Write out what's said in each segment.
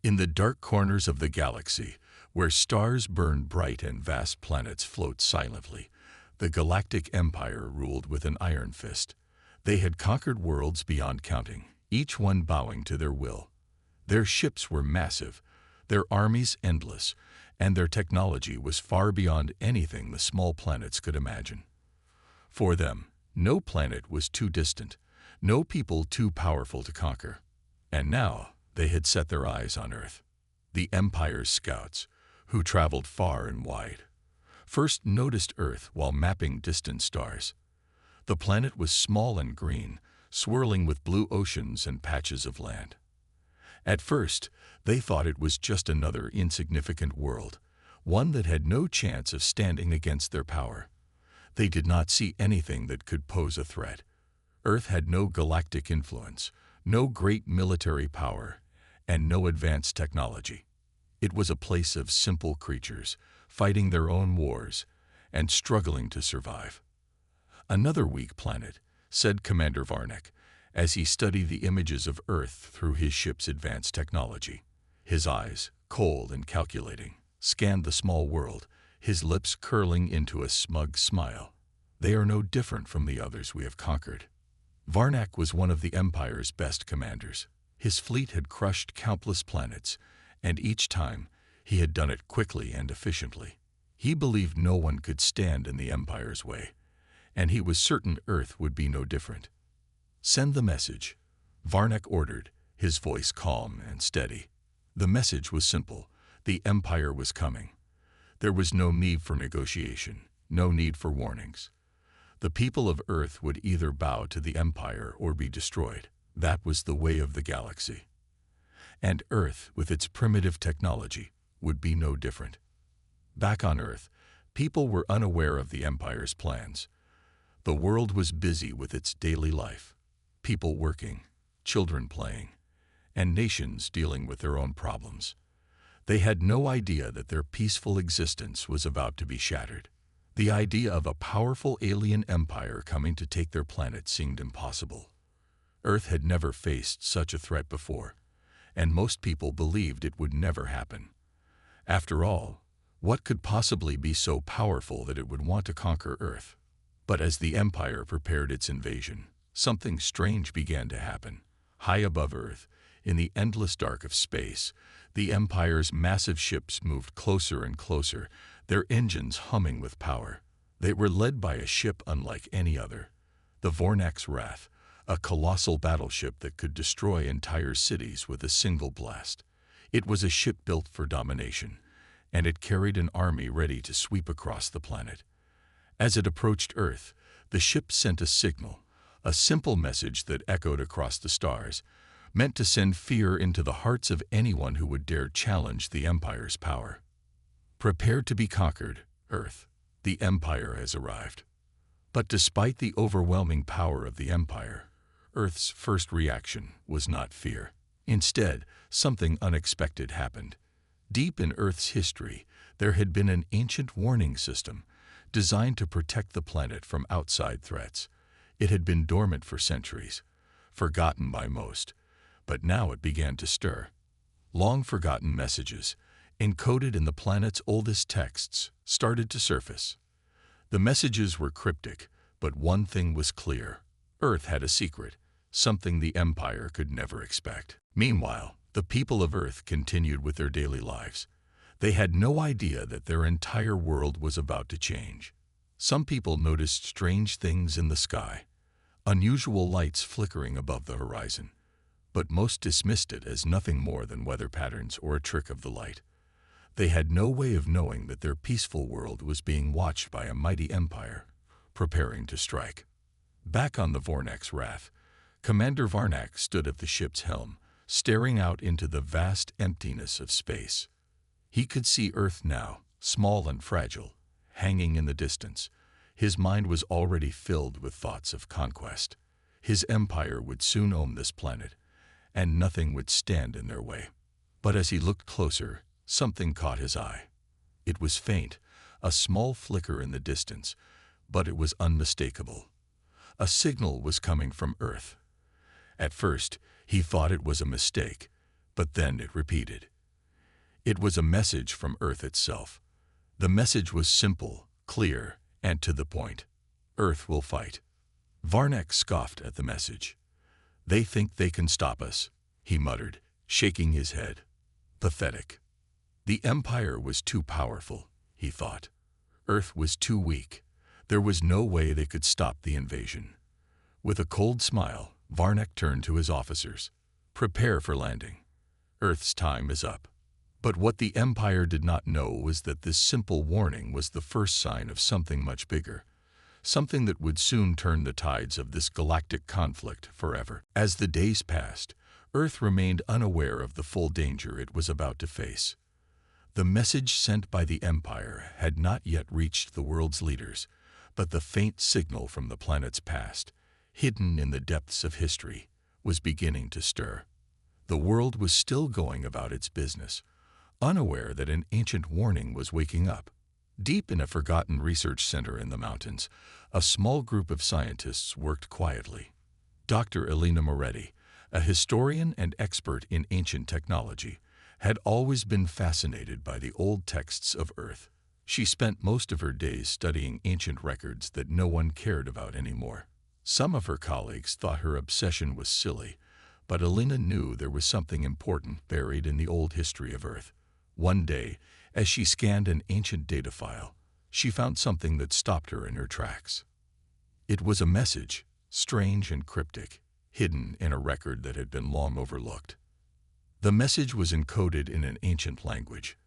In the dark corners of the galaxy, where stars burn bright and vast planets float silently, the Galactic Empire ruled with an iron fist. They had conquered worlds beyond counting, each one bowing to their will. Their ships were massive, their armies endless, and their technology was far beyond anything the small planets could imagine. For them, no planet was too distant, no people too powerful to conquer. And now they had set their eyes on Earth. The Empire's scouts, who traveled far and wide, first noticed Earth while mapping distant stars. The planet was small and green, swirling with blue oceans and patches of land. At first, they thought it was just another insignificant world, one that had no chance of standing against their power. They did not see anything that could pose a threat. Earth had no galactic influence, no great military power, and no advanced technology. It was a place of simple creatures, fighting their own wars and struggling to survive. "Another weak planet," said Commander Varnak, as he studied the images of Earth through his ship's advanced technology. His eyes, cold and calculating, scanned the small world, his lips curling into a smug smile. "They are no different from the others we have conquered." Varnak was one of the Empire's best commanders. His fleet had crushed countless planets, and each time he had done it quickly and efficiently. He believed no one could stand in the Empire's way, and he was certain Earth would be no different. "Send the message," Varnak ordered, his voice calm and steady. The message was simple. The Empire was coming. There was no need for negotiation, no need for warnings. The people of Earth would either bow to the Empire or be destroyed. That was the way of the galaxy. And Earth, with its primitive technology, would be no different. Back on Earth, people were unaware of the Empire's plans. The world was busy with its daily life, people working, children playing, and nations dealing with their own problems. They had no idea that their peaceful existence was about to be shattered. The idea of a powerful alien empire coming to take their planet seemed impossible. Earth had never faced such a threat before, and most people believed it would never happen. After all, what could possibly be so powerful that it would want to conquer Earth? But as the Empire prepared its invasion, something strange began to happen. High above Earth, in the endless dark of space, the Empire's massive ships moved closer and closer, their engines humming with power. They were led by a ship unlike any other, the Vornak's Wrath, a colossal battleship that could destroy entire cities with a single blast. It was a ship built for domination, and it carried an army ready to sweep across the planet. As it approached Earth, the ship sent a signal, a simple message that echoed across the stars, meant to send fear into the hearts of anyone who would dare challenge the Empire's power. "Prepare to be conquered, Earth. The Empire has arrived." But despite the overwhelming power of the Empire, Earth's first reaction was not fear. Instead, something unexpected happened. Deep in Earth's history, there had been an ancient warning system designed to protect the planet from outside threats. It had been dormant for centuries, forgotten by most, but now it began to stir. Long-forgotten messages, encoded in the planet's oldest texts, started to surface. The messages were cryptic, but one thing was clear. Earth had a secret, something the Empire could never expect. Meanwhile, the people of Earth continued with their daily lives. They had no idea that their entire world was about to change. Some people noticed strange things in the sky, unusual lights flickering above the horizon, but most dismissed it as nothing more than weather patterns or a trick of the light. They had no way of knowing that their peaceful world was being watched by a mighty empire, preparing to strike. Back on the Vornak's Wrath, Commander Varnak stood at the ship's helm, staring out into the vast emptiness of space. He could see Earth now, small and fragile, hanging in the distance. His mind was already filled with thoughts of conquest. His empire would soon own this planet, and nothing would stand in their way. But as he looked closer, something caught his eye. It was faint, a small flicker in the distance, but it was unmistakable. A signal was coming from Earth. At first, he thought it was a mistake, but then it repeated. It was a message from Earth itself. The message was simple, clear, and to the point. Earth will fight. Varnak scoffed at the message. "They think they can stop us," he muttered, shaking his head. Pathetic. The Empire was too powerful, he thought. Earth was too weak. There was no way they could stop the invasion. With a cold smile, Varnak turned to his officers. "Prepare for landing. Earth's time is up." But what the Empire did not know was that this simple warning was the first sign of something much bigger, something that would soon turn the tides of this galactic conflict forever. As the days passed, Earth remained unaware of the full danger it was about to face. The message sent by the Empire had not yet reached the world's leaders, but the faint signal from the planet's past, hidden in the depths of history, was beginning to stir. The world was still going about its business, unaware that an ancient warning was waking up. Deep in a forgotten research center in the mountains, a small group of scientists worked quietly. Dr. Elena Moretti, a historian and expert in ancient technology, had always been fascinated by the old texts of Earth. She spent most of her days studying ancient records that no one cared about anymore. Some of her colleagues thought her obsession was silly, but Elena knew there was something important buried in the old history of Earth. One day, as she scanned an ancient data file, she found something that stopped her in her tracks. It was a message, strange and cryptic, hidden in a record that had been long overlooked. The message was encoded in an ancient language,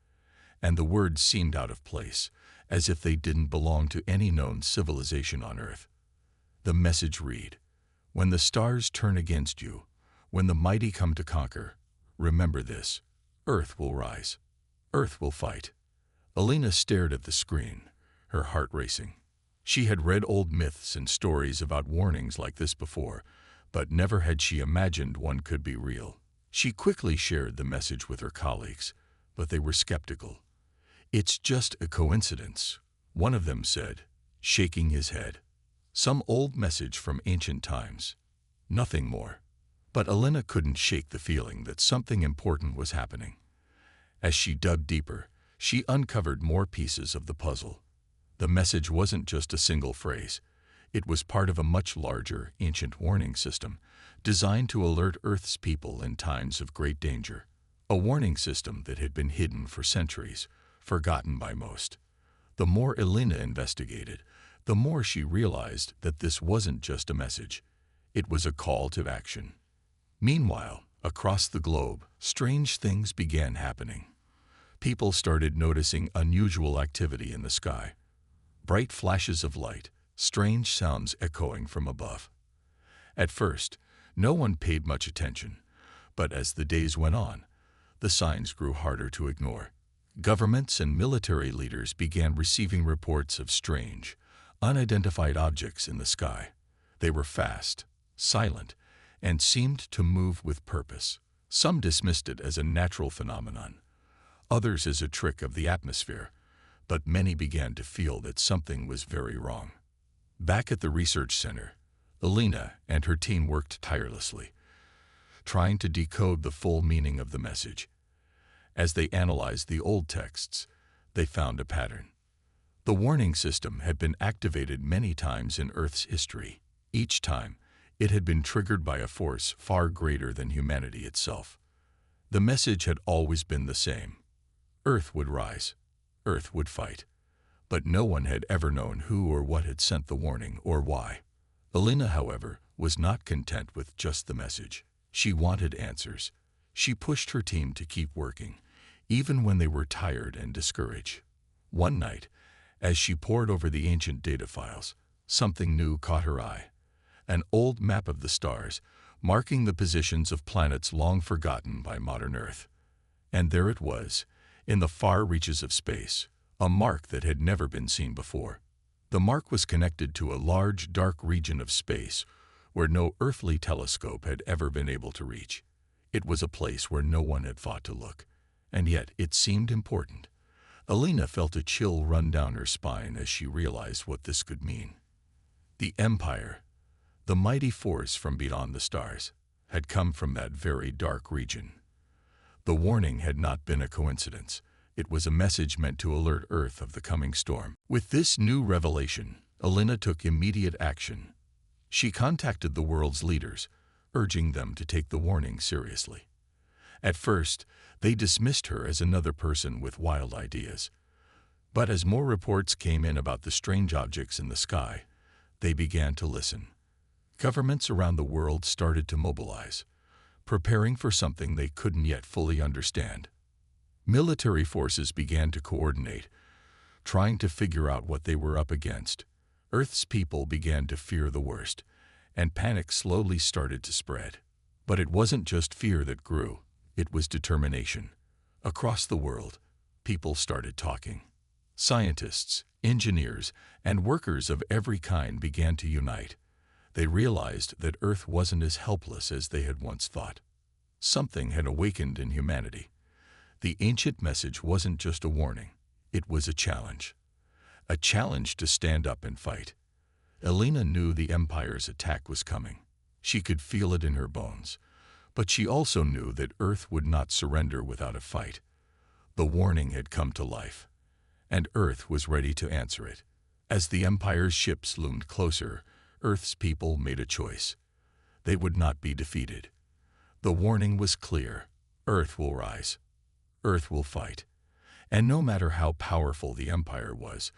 and the words seemed out of place, as if they didn't belong to any known civilization on Earth. The message read, "When the stars turn against you, when the mighty come to conquer, remember this: Earth will rise. Earth will fight." Elena stared at the screen, her heart racing. She had read old myths and stories about warnings like this before, but never had she imagined one could be real. She quickly shared the message with her colleagues, but they were skeptical. "It's just a coincidence," one of them said, shaking his head. "Some old message from ancient times. Nothing more." But Elena couldn't shake the feeling that something important was happening. As she dug deeper, she uncovered more pieces of the puzzle. The message wasn't just a single phrase. It was part of a much larger, ancient warning system, designed to alert Earth's people in times of great danger. A warning system that had been hidden for centuries, forgotten by most. The more Elena investigated, the more she realized that this wasn't just a message. It was a call to action. Meanwhile, across the globe, strange things began happening. People started noticing unusual activity in the sky. Bright flashes of light, strange sounds echoing from above. At first, no one paid much attention, but as the days went on, the signs grew harder to ignore. Governments and military leaders began receiving reports of strange, unidentified objects in the sky. They were fast, silent, and seemed to move with purpose. Some dismissed it as a natural phenomenon, others as a trick of the atmosphere, but many began to feel that something was very wrong. Back at the research center, Elena and her team worked tirelessly, trying to decode the full meaning of the message. As they analyzed the old texts, they found a pattern. The warning system had been activated many times in Earth's history. Each time, it had been triggered by a force far greater than humanity itself. The message had always been the same. Earth would rise. Earth would fight. But no one had ever known who or what had sent the warning or why. Elena, however, was not content with just the message. She wanted answers. She pushed her team to keep working, even when they were tired and discouraged. One night, as she pored over the ancient data files, something new caught her eye. An old map of the stars, marking the positions of planets long forgotten by modern Earth. And there it was, in the far reaches of space, a mark that had never been seen before. The mark was connected to a large, dark region of space where no earthly telescope had ever been able to reach. It was a place where no one had thought to look, and yet it seemed important. Elena felt a chill run down her spine as she realized what this could mean. The Empire, the mighty force from beyond the stars, had come from that very dark region. The warning had not been a coincidence. It was a message meant to alert Earth of the coming storm. With this new revelation, Alina took immediate action. She contacted the world's leaders, urging them to take the warning seriously. At first, they dismissed her as another person with wild ideas. But as more reports came in about the strange objects in the sky, they began to listen. Governments around the world started to mobilize, preparing for something they couldn't yet fully understand. Military forces began to coordinate, trying to figure out what they were up against. Earth's people began to fear the worst, and panic slowly started to spread. But it wasn't just fear that grew, it was determination. Across the world, people started talking. Scientists, engineers, and workers of every kind began to unite. They realized that Earth wasn't as helpless as they had once thought. Something had awakened in humanity. The ancient message wasn't just a warning, it was a challenge. A challenge to stand up and fight. Alina knew the Empire's attack was coming. She could feel it in her bones. But she also knew that Earth would not surrender without a fight. The warning had come to life, and Earth was ready to answer it. As the Empire's ships loomed closer, Earth's people made a choice. They would not be defeated. The warning was clear. Earth will rise. Earth will fight. And no matter how powerful the Empire was,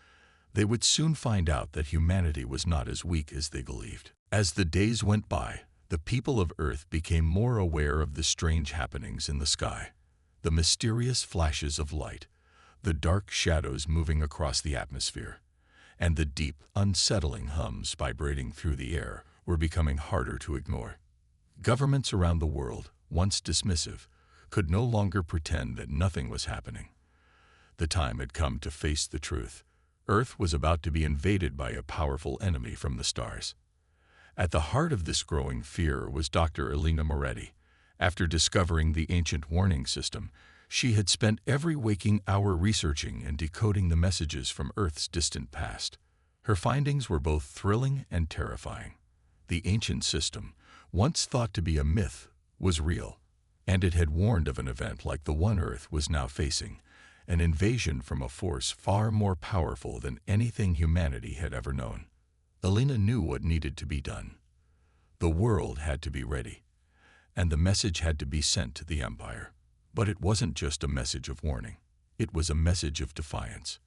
they would soon find out that humanity was not as weak as they believed. As the days went by, the people of Earth became more aware of the strange happenings in the sky. The mysterious flashes of light, the dark shadows moving across the atmosphere, and the deep, unsettling hums vibrating through the air were becoming harder to ignore. Governments around the world, once dismissive, could no longer pretend that nothing was happening. The time had come to face the truth. Earth was about to be invaded by a powerful enemy from the stars. At the heart of this growing fear was Dr. Alina Moretti. After discovering the ancient warning system, she had spent every waking hour researching and decoding the messages from Earth's distant past. Her findings were both thrilling and terrifying. The ancient system, once thought to be a myth, was real, and it had warned of an event like the one Earth was now facing, an invasion from a force far more powerful than anything humanity had ever known. Alina knew what needed to be done. The world had to be ready, and the message had to be sent to the Empire. But it wasn't just a message of warning. It was a message of defiance.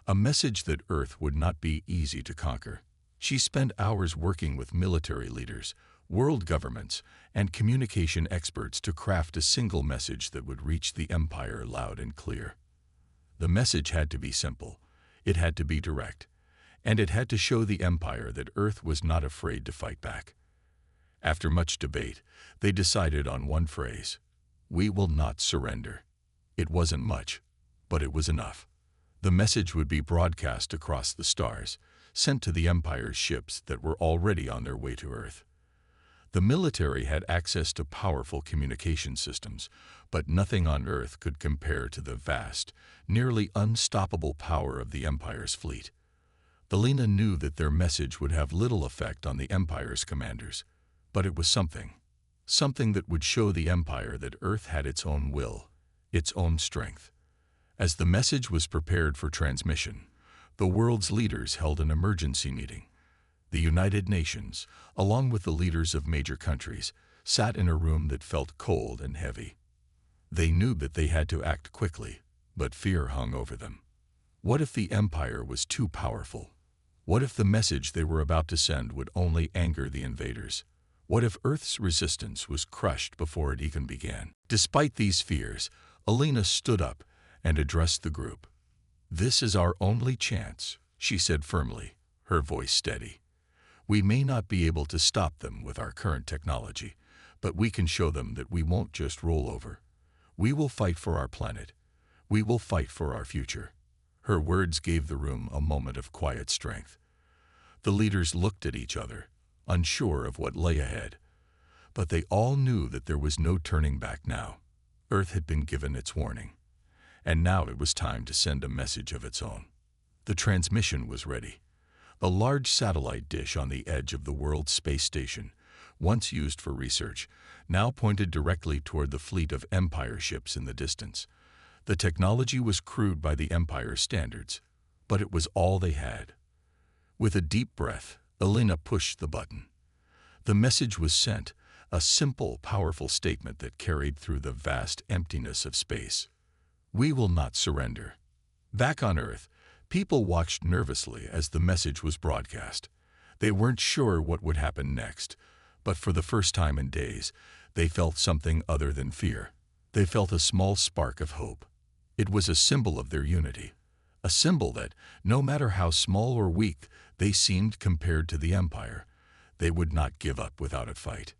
A message that Earth would not be easy to conquer. She spent hours working with military leaders, world governments, and communication experts to craft a single message that would reach the Empire loud and clear. The message had to be simple, it had to be direct, and it had to show the Empire that Earth was not afraid to fight back. After much debate, they decided on one phrase: "We will not surrender." It wasn't much, but it was enough. The message would be broadcast across the stars, sent to the Empire's ships that were already on their way to Earth. The military had access to powerful communication systems, but nothing on Earth could compare to the vast, nearly unstoppable power of the Empire's fleet. Alina knew that their message would have little effect on the Empire's commanders, but it was something that would show the Empire that Earth had its own will, its own strength. As the message was prepared for transmission, the world's leaders held an emergency meeting. The United Nations, along with the leaders of major countries, sat in a room that felt cold and heavy. They knew that they had to act quickly, but fear hung over them. What if the Empire was too powerful? What if the message they were about to send would only anger the invaders? What if Earth's resistance was crushed before it even began? Despite these fears, Alina stood up and addressed the group. "This is our only chance," she said firmly, her voice steady. "We may not be able to stop them with our current technology, but we can show them that we won't just roll over. We will fight for our planet. We will fight for our future." Her words gave the room a moment of quiet strength. The leaders looked at each other, unsure of what lay ahead. But they all knew that there was no turning back now. Earth had been given its warning, and now it was time to send a message of its own. The transmission was ready. A large satellite dish on the edge of the world's space station, once used for research, now pointed directly toward the fleet of Empire ships in the distance. The technology was crude by the Empire's standards, but it was all they had. With a deep breath, Elena pushed the button. The message was sent, a simple, powerful statement that carried through the vast emptiness of space. We will not surrender. Back on Earth, people watched nervously as the message was broadcast. They weren't sure what would happen next, but for the first time in days, they felt something other than fear. They felt a small spark of hope. It was a symbol of their unity, a symbol that, no matter how small or weak they seemed compared to the Empire, they would not give up without a fight.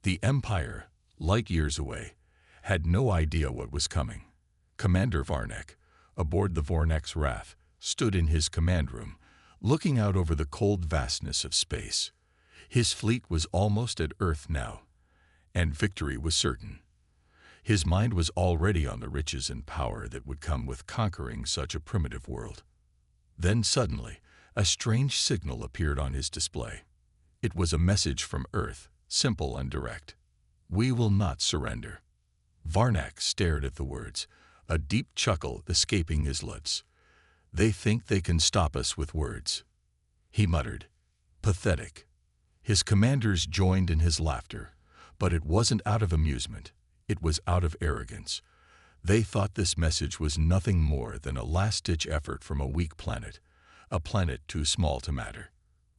The Empire, light years away, had no idea what was coming. Commander Varnek, aboard the Vornek's Wrath, stood in his command room, looking out over the cold vastness of space. His fleet was almost at Earth now, and victory was certain. His mind was already on the riches and power that would come with conquering such a primitive world. Then suddenly, a strange signal appeared on his display. It was a message from Earth, simple and direct. We will not surrender. Varnak stared at the words, a deep chuckle escaping his lips. They think they can stop us with words. He muttered, pathetic. His commanders joined in his laughter, but it wasn't out of amusement. It was out of arrogance. They thought this message was nothing more than a last-ditch effort from a weak planet, a planet too small to matter.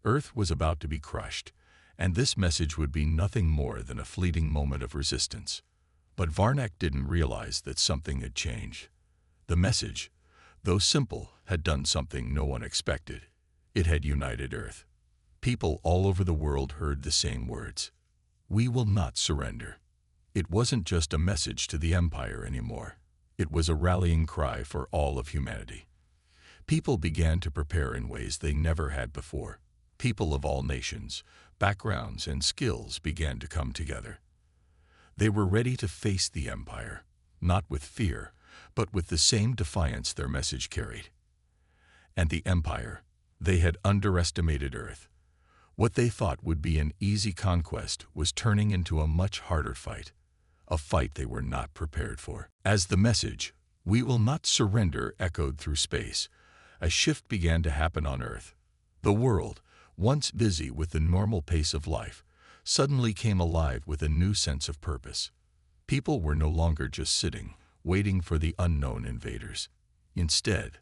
Earth was about to be crushed, and this message would be nothing more than a fleeting moment of resistance. But Varnak didn't realize that something had changed. The message, though simple, had done something no one expected. It had united Earth. People all over the world heard the same words. We will not surrender. It wasn't just a message to the Empire anymore. It was a rallying cry for all of humanity. People began to prepare in ways they never had before. People of all nations, backgrounds, and skills began to come together. They were ready to face the Empire, not with fear, but with the same defiance their message carried. And the Empire, they had underestimated Earth. What they thought would be an easy conquest was turning into a much harder fight, a fight they were not prepared for. As the message, "We will not surrender," echoed through space, a shift began to happen on Earth. The world, once busy with the normal pace of life, suddenly came alive with a new sense of purpose. People were no longer just sitting, waiting for the unknown invaders. Instead,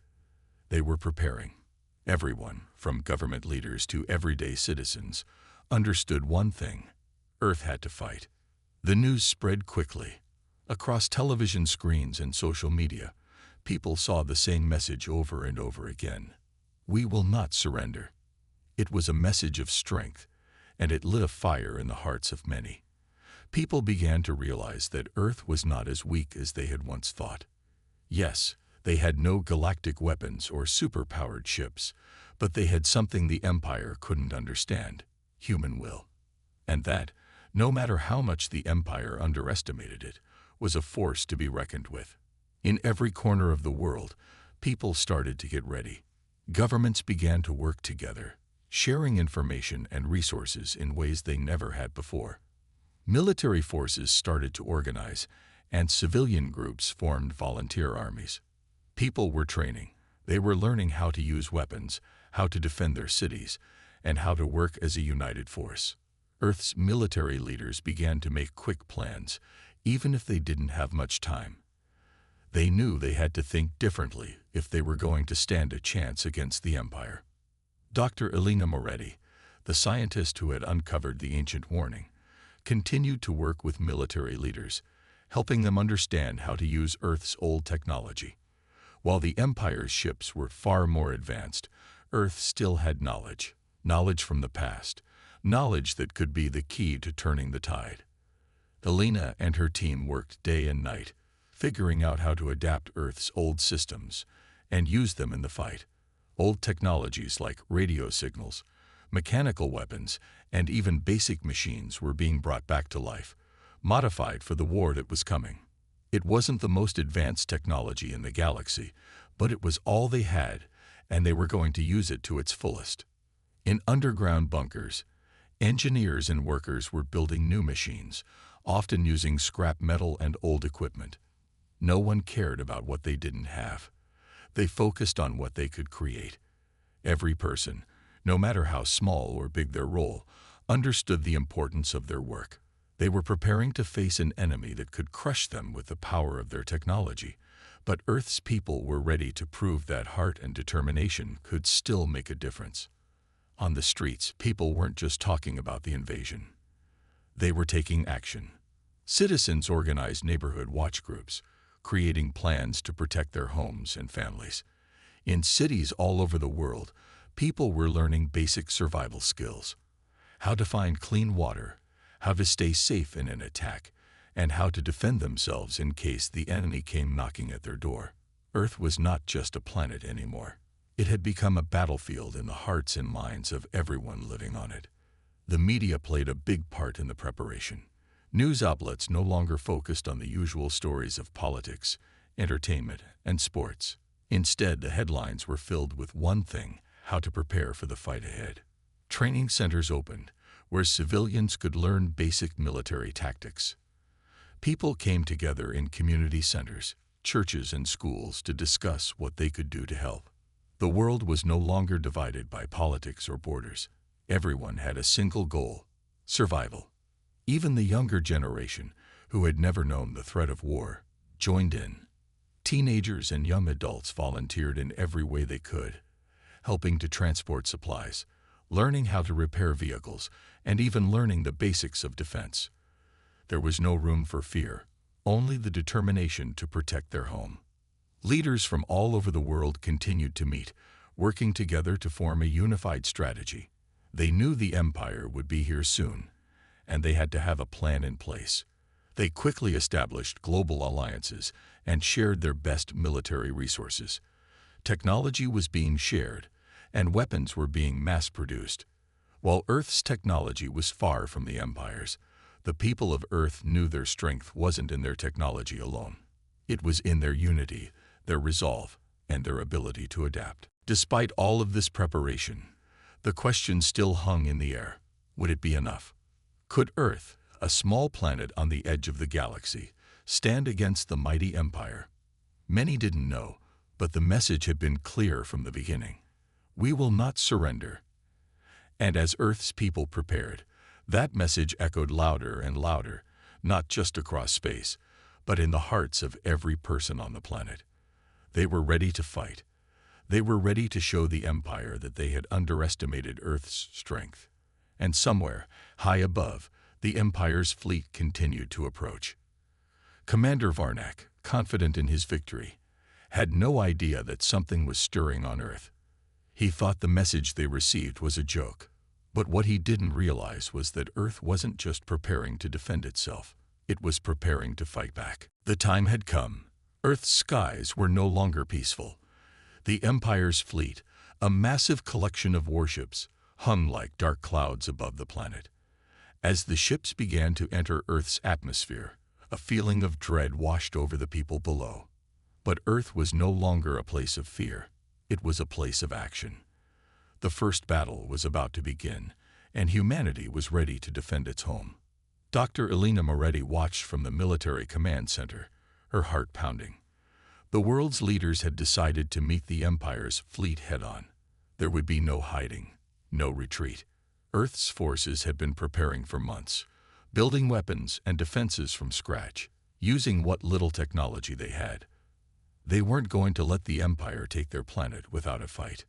they were preparing. Everyone, from government leaders to everyday citizens, understood one thing: Earth had to fight. The news spread quickly. Across television screens and social media, people saw the same message over and over again. We will not surrender. It was a message of strength, and it lit a fire in the hearts of many. People began to realize that Earth was not as weak as they had once thought. Yes, they had no galactic weapons or super-powered ships, but they had something the Empire couldn't understand: human will. And that, no matter how much the Empire underestimated it, was a force to be reckoned with. In every corner of the world, people started to get ready. Governments began to work together, sharing information and resources in ways they never had before. Military forces started to organize, and civilian groups formed volunteer armies. People were training. They were learning how to use weapons, how to defend their cities, and how to work as a united force. Earth's military leaders began to make quick plans, even if they didn't have much time. They knew they had to think differently if they were going to stand a chance against the Empire. Dr. Elena Moretti, the scientist who had uncovered the ancient warning, continued to work with military leaders, helping them understand how to use Earth's old technology. While the Empire's ships were far more advanced, Earth still had knowledge from the past, knowledge that could be the key to turning the tide. Elena and her team worked day and night, figuring out how to adapt Earth's old systems and use them in the fight. Old technologies like radio signals, mechanical weapons, and even basic machines were being brought back to life, modified for the war that was coming. It wasn't the most advanced technology in the galaxy, but it was all they had, and they were going to use it to its fullest. In underground bunkers, Engineers and workers were building new machines, often using scrap metal and old equipment. No one cared about what they didn't have. They focused on what they could create. Every person, no matter how small or big their role, understood the importance of their work. They were preparing to face an enemy that could crush them with the power of their technology. But Earth's people were ready to prove that heart and determination could still make a difference. On the streets, people weren't just talking about the invasion. They were taking action. Citizens organized neighborhood watch groups, creating plans to protect their homes and families. In cities all over the world, people were learning basic survival skills: how to find clean water, how to stay safe in an attack, and how to defend themselves in case the enemy came knocking at their door. Earth was not just a planet anymore. It had become a battlefield in the hearts and minds of everyone living on it. The media played a big part in the preparation. News outlets no longer focused on the usual stories of politics, entertainment, and sports. Instead, the headlines were filled with one thing: how to prepare for the fight ahead. Training centers opened, where civilians could learn basic military tactics. People came together in community centers, churches, and schools to discuss what they could do to help. The world was no longer divided by politics or borders. Everyone had a single goal: survival. Even the younger generation, who had never known the threat of war, joined in. Teenagers and young adults volunteered in every way they could, helping to transport supplies, learning how to repair vehicles, and even learning the basics of defense. There was no room for fear, only the determination to protect their home. Leaders from all over the world continued to meet, working together to form a unified strategy. They knew the Empire would be here soon, and they had to have a plan in place. They quickly established global alliances and shared their best military resources. Technology was being shared, and weapons were being mass-produced. While Earth's technology was far from the Empire's, the people of Earth knew their strength wasn't in their technology alone. It was in their unity, their resolve, and their ability to adapt. Despite all of this preparation, the question still hung in the air: would it be enough? Could Earth, a small planet on the edge of the galaxy, stand against the mighty Empire? Many didn't know, but the message had been clear from the beginning: we will not surrender. And as Earth's people prepared, that message echoed louder and louder, not just across space, but in the hearts of every person on the planet. They were ready to fight. They were ready to show the Empire that they had underestimated Earth's strength. And somewhere, high above, the Empire's fleet continued to approach. Commander Varnak, confident in his victory, had no idea that something was stirring on Earth. He thought the message they received was a joke. But what he didn't realize was that Earth wasn't just preparing to defend itself. It was preparing to fight back. The time had come. Earth's skies were no longer peaceful. The Empire's fleet, a massive collection of warships, hung like dark clouds above the planet. As the ships began to enter Earth's atmosphere, a feeling of dread washed over the people below. But Earth was no longer a place of fear. It was a place of action. The first battle was about to begin, and humanity was ready to defend its home. Dr. Elena Moretti watched from the military command center, her heart pounding. The world's leaders had decided to meet the Empire's fleet head-on. There would be no hiding, no retreat. Earth's forces had been preparing for months, building weapons and defenses from scratch, using what little technology they had. They weren't going to let the Empire take their planet without a fight.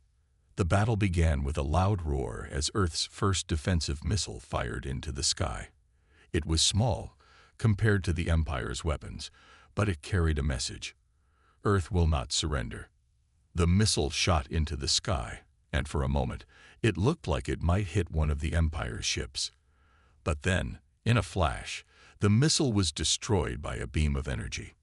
The battle began with a loud roar as Earth's first defensive missile fired into the sky. It was small compared to the Empire's weapons, but it carried a message: Earth will not surrender. The missile shot into the sky, and for a moment, it looked like it might hit one of the Empire's ships. But then, in a flash, the missile was destroyed by a beam of energy.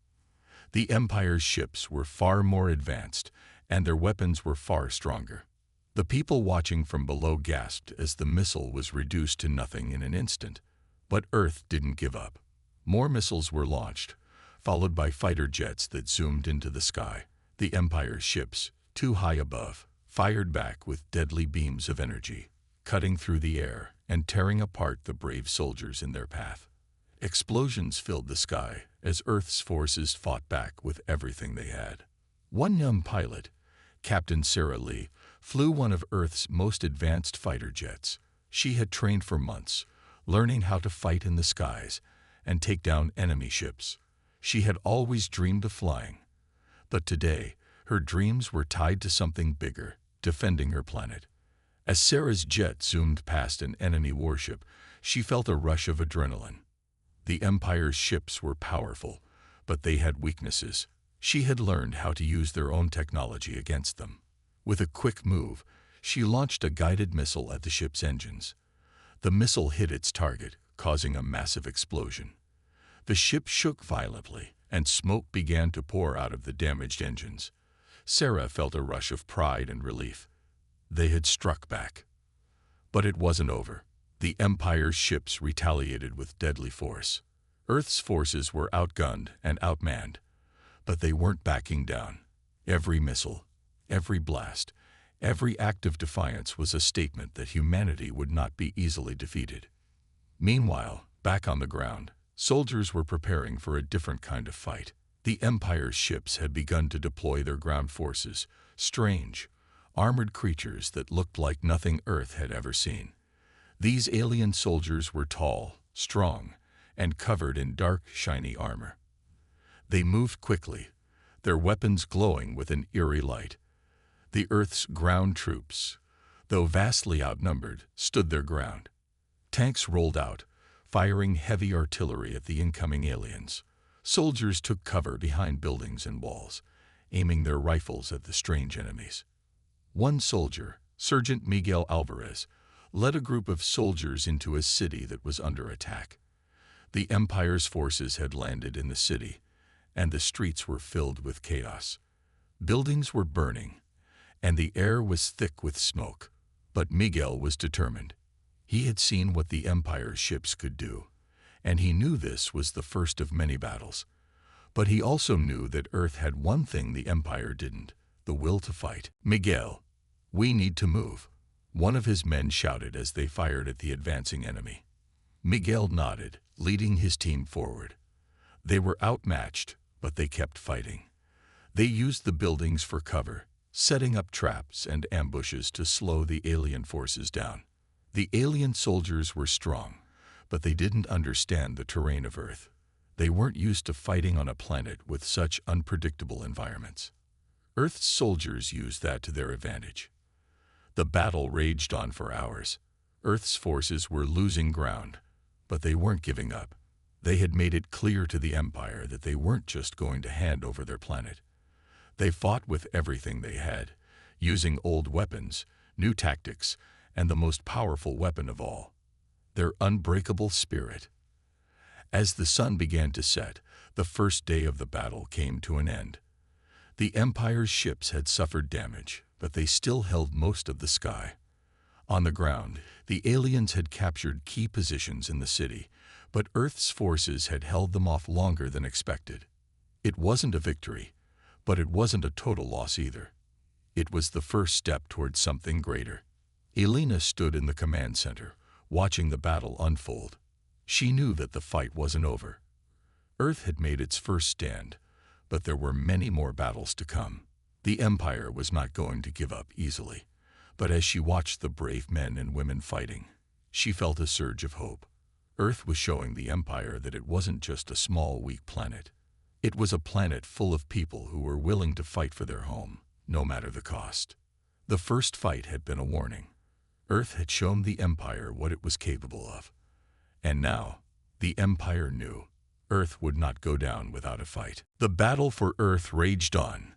The Empire's ships were far more advanced, and their weapons were far stronger. The people watching from below gasped as the missile was reduced to nothing in an instant. But Earth didn't give up. More missiles were launched, followed by fighter jets that zoomed into the sky. The Empire's ships, too high above, fired back with deadly beams of energy, cutting through the air and tearing apart the brave soldiers in their path. Explosions filled the sky as Earth's forces fought back with everything they had. One young pilot, Captain Sarah Lee, flew one of Earth's most advanced fighter jets. She had trained for months, learning how to fight in the skies and take down enemy ships. She had always dreamed of flying, but today her dreams were tied to something bigger, defending her planet. As Sarah's jet zoomed past an enemy warship, she felt a rush of adrenaline. The Empire's ships were powerful, but they had weaknesses. She had learned how to use their own technology against them. With a quick move, she launched a guided missile at the ship's engines. The missile hit its target, causing a massive explosion. The ship shook violently, and smoke began to pour out of the damaged engines. Sarah felt a rush of pride and relief. They had struck back. But it wasn't over. The Empire's ships retaliated with deadly force. Earth's forces were outgunned and outmanned, but they weren't backing down. Every missile, every blast, every act of defiance was a statement that humanity would not be easily defeated. Meanwhile, back on the ground, soldiers were preparing for a different kind of fight. The Empire's ships had begun to deploy their ground forces, strange, armored creatures that looked like nothing Earth had ever seen. These alien soldiers were tall, strong, and covered in dark, shiny armor. They moved quickly, their weapons glowing with an eerie light. The Earth's ground troops, though vastly outnumbered, stood their ground. Tanks rolled out, firing heavy artillery at the incoming aliens. Soldiers took cover behind buildings and walls, aiming their rifles at the strange enemies. One soldier, Sergeant Miguel Alvarez, led a group of soldiers into a city that was under attack. The Empire's forces had landed in the city, and the streets were filled with chaos. Buildings were burning, and the air was thick with smoke. But Miguel was determined. He had seen what the Empire's ships could do, and he knew this was the first of many battles. But he also knew that Earth had one thing the Empire didn't: the will to fight. "Miguel, we need to move," one of his men shouted as they fired at the advancing enemy. Miguel nodded, leading his team forward. They were outmatched, but they kept fighting. They used the buildings for cover, setting up traps and ambushes to slow the alien forces down. The alien soldiers were strong, but they didn't understand the terrain of Earth. They weren't used to fighting on a planet with such unpredictable environments. Earth's soldiers used that to their advantage. The battle raged on for hours. Earth's forces were losing ground, but they weren't giving up. They had made it clear to the Empire that they weren't just going to hand over their planet. They fought with everything they had, using old weapons, new tactics, and the most powerful weapon of all: their unbreakable spirit. As the sun began to set, the first day of the battle came to an end. The Empire's ships had suffered damage, but they still held most of the sky. On the ground, the aliens had captured key positions in the city, but Earth's forces had held them off longer than expected. It wasn't a victory, but it wasn't a total loss either. It was the first step towards something greater. Elena stood in the command center, watching the battle unfold. She knew that the fight wasn't over. Earth had made its first stand, but there were many more battles to come. The Empire was not going to give up easily, but as she watched the brave men and women fighting, she felt a surge of hope. Earth was showing the Empire that it wasn't just a small, weak planet. It was a planet full of people who were willing to fight for their home, no matter the cost. The first fight had been a warning. Earth had shown the Empire what it was capable of. And now, the Empire knew Earth would not go down without a fight. The battle for Earth raged on.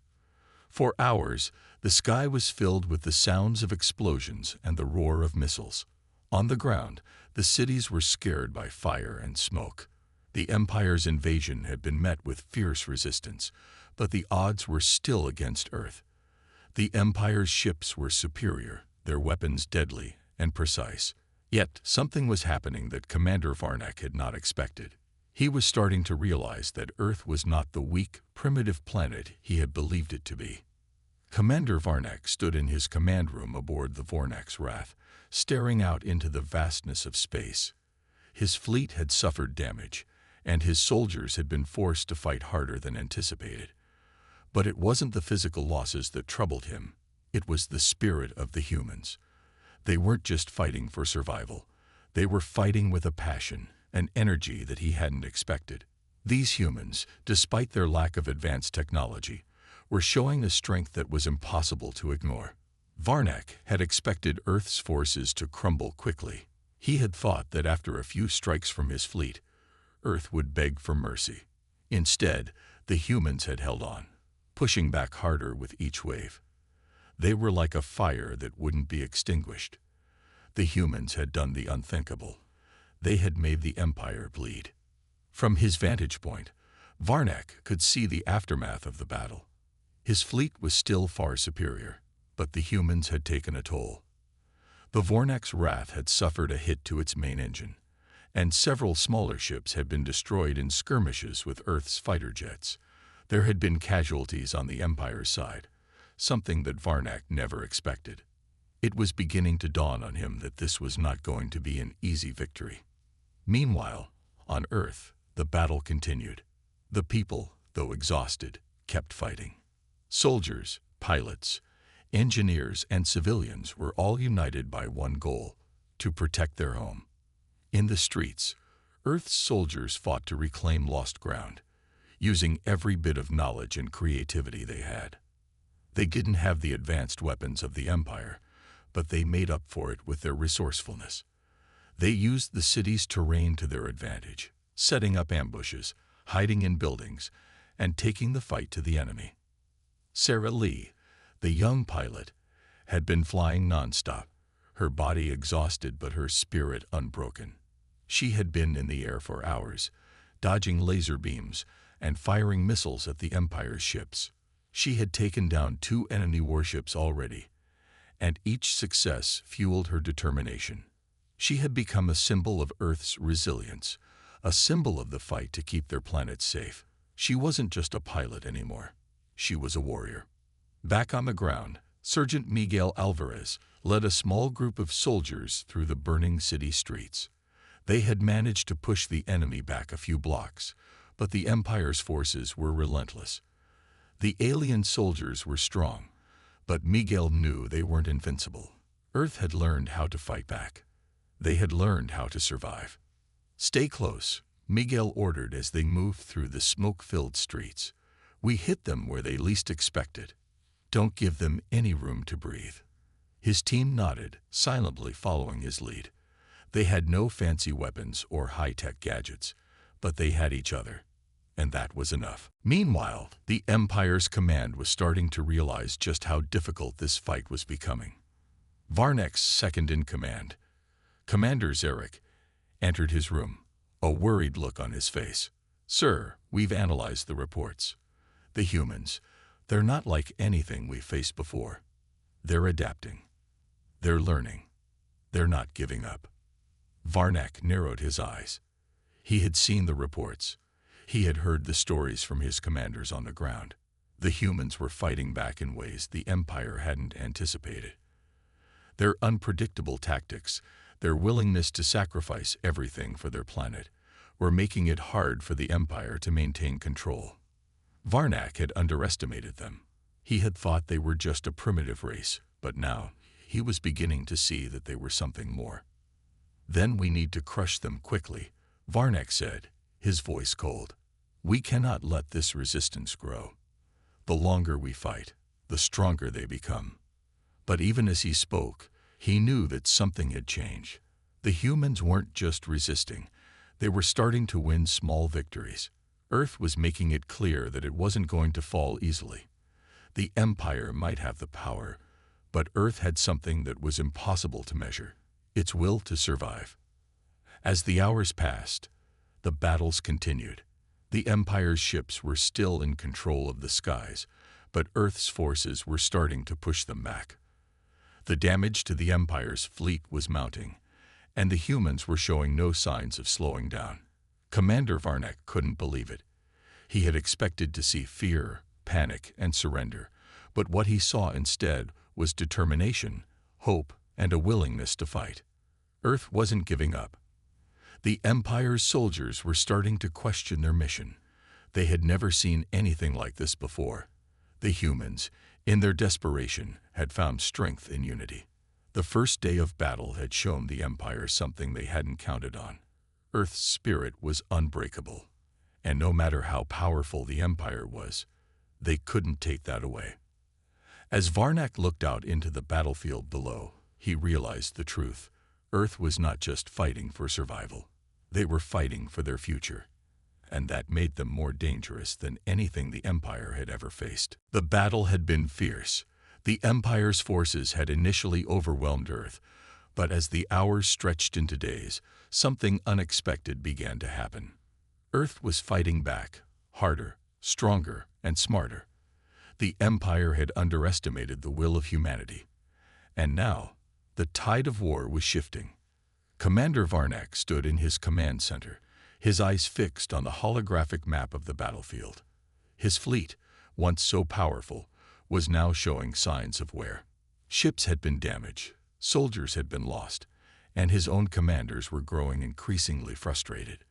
For hours, the sky was filled with the sounds of explosions and the roar of missiles. On the ground, the cities were scared by fire and smoke. The Empire's invasion had been met with fierce resistance, but the odds were still against Earth. The Empire's ships were superior, their weapons deadly and precise. Yet something was happening that Commander Varnak had not expected. He was starting to realize that Earth was not the weak, primitive planet he had believed it to be. Commander Varnak stood in his command room aboard the Vornak's Wrath, staring out into the vastness of space. His fleet had suffered damage, and his soldiers had been forced to fight harder than anticipated. But it wasn't the physical losses that troubled him. It was the spirit of the humans. They weren't just fighting for survival. They were fighting with a passion, an energy that he hadn't expected. These humans, despite their lack of advanced technology, were showing a strength that was impossible to ignore. Varnak had expected Earth's forces to crumble quickly. He had thought that after a few strikes from his fleet, Earth would beg for mercy. Instead, the humans had held on, pushing back harder with each wave. They were like a fire that wouldn't be extinguished. The humans had done the unthinkable. They had made the Empire bleed. From his vantage point, Varnak could see the aftermath of the battle. His fleet was still far superior, but the humans had taken a toll. The Vornak's Wrath had suffered a hit to its main engine, and several smaller ships had been destroyed in skirmishes with Earth's fighter jets. There had been casualties on the Empire's side, something that Varnak never expected. It was beginning to dawn on him that this was not going to be an easy victory. Meanwhile, on Earth, the battle continued. The people, though exhausted, kept fighting. Soldiers, pilots, engineers, and civilians were all united by one goal: to protect their home. In the streets, Earth's soldiers fought to reclaim lost ground, using every bit of knowledge and creativity they had. They didn't have the advanced weapons of the Empire, but they made up for it with their resourcefulness. They used the city's terrain to their advantage, setting up ambushes, hiding in buildings, and taking the fight to the enemy. Sarah Lee, the young pilot, had been flying nonstop, her body exhausted but her spirit unbroken. She had been in the air for hours, dodging laser beams and firing missiles at the Empire's ships. She had taken down 2 enemy warships already, and each success fueled her determination. She had become a symbol of Earth's resilience, a symbol of the fight to keep their planet safe. She wasn't just a pilot anymore. She was a warrior. Back on the ground, Sergeant Miguel Alvarez led a small group of soldiers through the burning city streets. They had managed to push the enemy back a few blocks, but the Empire's forces were relentless. The alien soldiers were strong, but Miguel knew they weren't invincible. Earth had learned how to fight back. They had learned how to survive. "Stay close," Miguel ordered as they moved through the smoke-filled streets. "We hit them where they least expect it. Don't give them any room to breathe." His team nodded, silently following his lead. They had no fancy weapons or high-tech gadgets, but they had each other, and that was enough. Meanwhile, the Empire's command was starting to realize just how difficult this fight was becoming. Varnak's second-in-command, Commander Zarek, entered his room, a worried look on his face. "Sir, we've analyzed the reports. The humans, they're not like anything we've faced before. They're adapting. They're learning. They're not giving up." Varnak narrowed his eyes. He had seen the reports. He had heard the stories from his commanders on the ground. The humans were fighting back in ways the Empire hadn't anticipated. Their unpredictable tactics, their willingness to sacrifice everything for their planet, were making it hard for the Empire to maintain control. Varnak had underestimated them. He had thought they were just a primitive race, but now he was beginning to see that they were something more. "Then we need to crush them quickly," Varnak said, his voice cold. "We cannot let this resistance grow. The longer we fight, the stronger they become." But even as he spoke, he knew that something had changed. The humans weren't just resisting. They were starting to win small victories. Earth was making it clear that it wasn't going to fall easily. The Empire might have the power, but Earth had something that was impossible to measure: its will to survive. As the hours passed, the battles continued. The Empire's ships were still in control of the skies, but Earth's forces were starting to push them back. The damage to the Empire's fleet was mounting, and the humans were showing no signs of slowing down. Commander Varnak couldn't believe it. He had expected to see fear, panic, and surrender, But what he saw instead was determination, hope, and a willingness to fight. Earth wasn't giving up. The Empire's soldiers were starting to question their mission. They had never seen anything like this before. The humans, in their desperation, had found strength in unity. The first day of battle had shown the Empire something they hadn't counted on. Earth's spirit was unbreakable, and no matter how powerful the Empire was, they couldn't take that away. As Varnak looked out into the battlefield below, he realized the truth. Earth was not just fighting for survival. They were fighting for their future, and that made them more dangerous than anything the Empire had ever faced. The battle had been fierce. The Empire's forces had initially overwhelmed Earth, but as the hours stretched into days, something unexpected began to happen. Earth was fighting back, harder, stronger, and smarter. The Empire had underestimated the will of humanity, and now the tide of war was shifting. Commander Varnak stood in his command center, his eyes fixed on the holographic map of the battlefield. His fleet, once so powerful, was now showing signs of wear. Ships had been damaged, soldiers had been lost, and his own commanders were growing increasingly frustrated.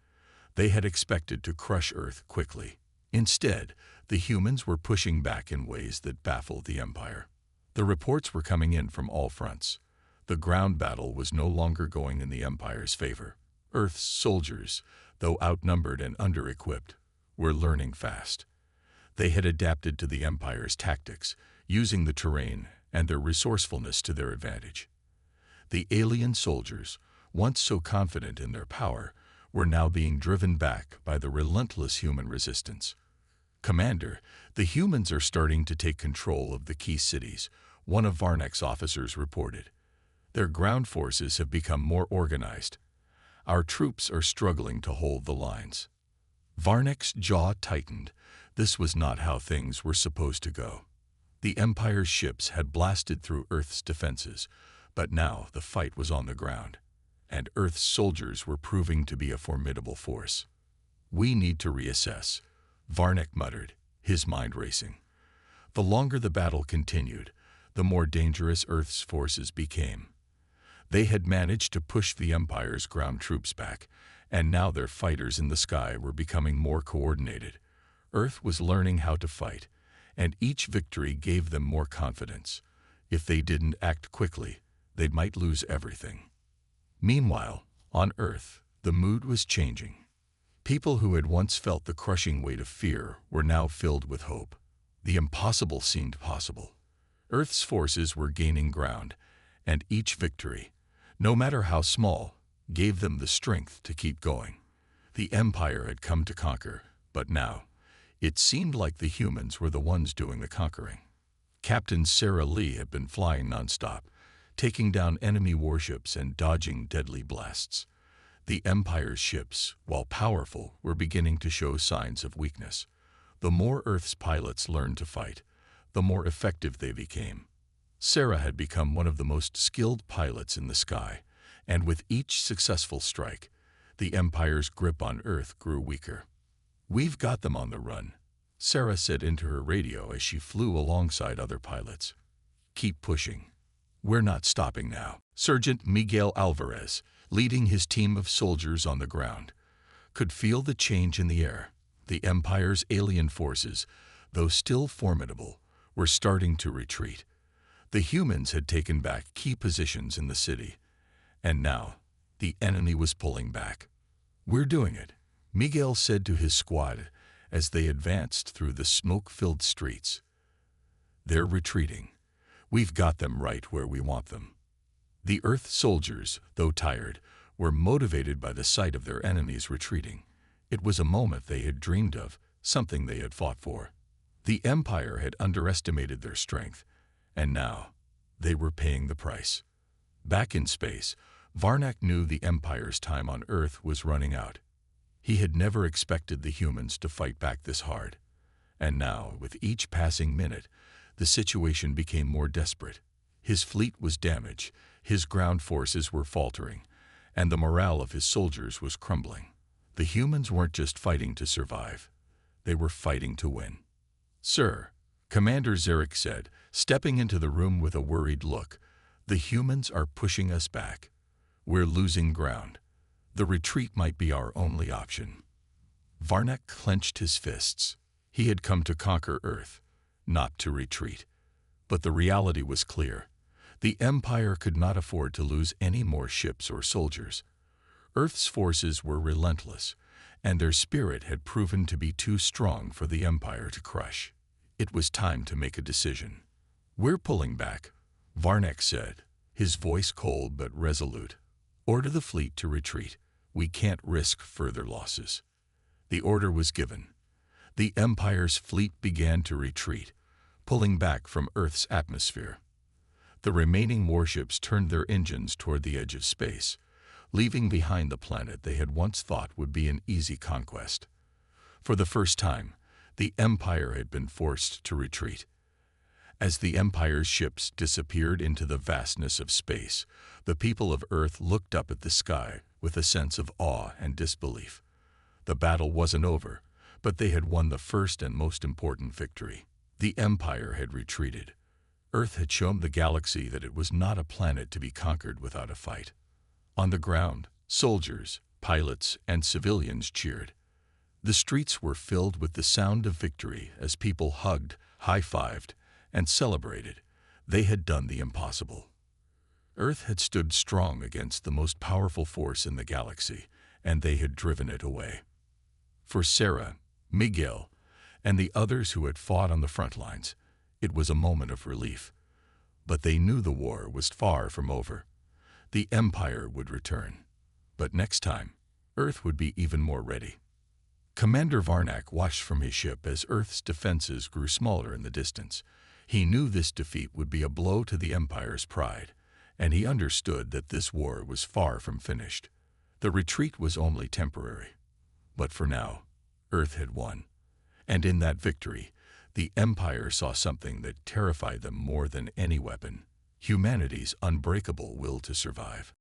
They had expected to crush Earth quickly. Instead, the humans were pushing back in ways that baffled the Empire. The reports were coming in from all fronts. The ground battle was no longer going in the Empire's favor. Earth's soldiers, though outnumbered and under-equipped, were learning fast. They had adapted to the Empire's tactics, using the terrain and their resourcefulness to their advantage. The alien soldiers, once so confident in their power, were now being driven back by the relentless human resistance. "Commander, the humans are starting to take control of the key cities," one of Varnak's officers reported. "Their ground forces have become more organized. Our troops are struggling to hold the lines." Varnak's jaw tightened. This was not how things were supposed to go. The Empire's ships had blasted through Earth's defenses, but now the fight was on the ground, and Earth's soldiers were proving to be a formidable force. "We need to reassess," Varnak muttered, his mind racing. The longer the battle continued, the more dangerous Earth's forces became. They had managed to push the Empire's ground troops back, and now their fighters in the sky were becoming more coordinated. Earth was learning how to fight, and each victory gave them more confidence. If they didn't act quickly, they might lose everything. Meanwhile, on Earth, the mood was changing. People who had once felt the crushing weight of fear were now filled with hope. The impossible seemed possible. Earth's forces were gaining ground, and each victory, no matter how small, gave them the strength to keep going. The Empire had come to conquer, but now, it seemed like the humans were the ones doing the conquering. Captain Sarah Lee had been flying nonstop, taking down enemy warships and dodging deadly blasts. The Empire's ships, while powerful, were beginning to show signs of weakness. The more Earth's pilots learned to fight, the more effective they became. Sarah had become one of the most skilled pilots in the sky, and with each successful strike, the Empire's grip on Earth grew weaker. "We've got them on the run," Sarah said into her radio as she flew alongside other pilots. "Keep pushing. We're not stopping now." Sergeant Miguel Alvarez, leading his team of soldiers on the ground, could feel the change in the air. The Empire's alien forces, though still formidable, were starting to retreat. The humans had taken back key positions in the city, and now the enemy was pulling back. "We're doing it," Miguel said to his squad as they advanced through the smoke-filled streets. "They're retreating. We've got them right where we want them." The Earth soldiers, though tired, were motivated by the sight of their enemies retreating. It was a moment they had dreamed of, something they had fought for. The Empire had underestimated their strength, and now they were paying the price. Back in space, Varnak knew the Empire's time on Earth was running out. He had never expected the humans to fight back this hard. And now, with each passing minute, the situation became more desperate. His fleet was damaged, his ground forces were faltering, and the morale of his soldiers was crumbling. The humans weren't just fighting to survive. They were fighting to win. "Sir," Commander Zarek said, stepping into the room with a worried look. The humans are pushing us back. We're losing ground. The retreat might be our only option. Varnak clenched his fists. He had come to conquer Earth, not to retreat. But the reality was clear. The Empire could not afford to lose any more ships or soldiers. Earth's forces were relentless, and their spirit had proven to be too strong for the Empire to crush. It was time to make a decision. "We're pulling back," Varnak said, his voice cold but resolute. "Order the fleet to retreat. We can't risk further losses." The order was given. The Empire's fleet began to retreat, pulling back from Earth's atmosphere. The remaining warships turned their engines toward the edge of space, leaving behind the planet they had once thought would be an easy conquest. For the first time, the Empire had been forced to retreat. As the Empire's ships disappeared into the vastness of space, the people of Earth looked up at the sky with a sense of awe and disbelief. The battle wasn't over, but they had won the first and most important victory. The Empire had retreated. Earth had shown the galaxy that it was not a planet to be conquered without a fight. On the ground, soldiers, pilots, and civilians cheered. The streets were filled with the sound of victory as people hugged, high-fived, and celebrated. They had done the impossible. Earth had stood strong against the most powerful force in the galaxy, and they had driven it away. For Sarah, Miguel, and the others who had fought on the front lines, it was a moment of relief. But they knew the war was far from over. The Empire would return. But next time, Earth would be even more ready. Commander Varnak watched from his ship as Earth's defenses grew smaller in the distance. He knew this defeat would be a blow to the Empire's pride, and he understood that this war was far from finished. The retreat was only temporary. But for now, Earth had won. And in that victory, the Empire saw something that terrified them more than any weapon: humanity's unbreakable will to survive.